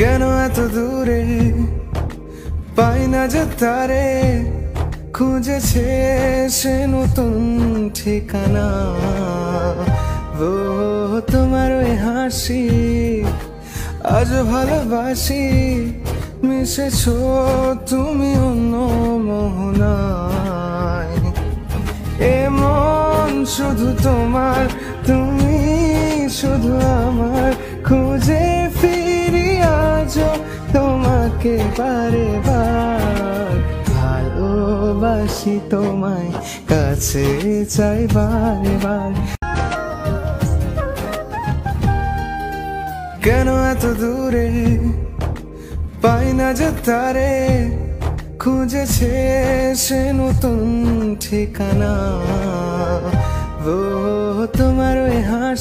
কেন এত দূরে পাই না যে তারে, খুঁজেছে সে নতুন ঠিকানা। ও তোমার ওই হাসি আজ ভালোবাসি, মিশেছো তুমি অন্য মোহনায়। এমন শুধু তোমার, তুমি শুধু আমার, খুঁজে ফিরি আজও তোমাকে বারে বার। ভালোবাসি তোমায়, কাছে চাই বারে বার। কেন এত দূরে পাই না যে তারে, খুঁজেছে সে নতুন ঠিকানা। ও তোমার ওই হাসি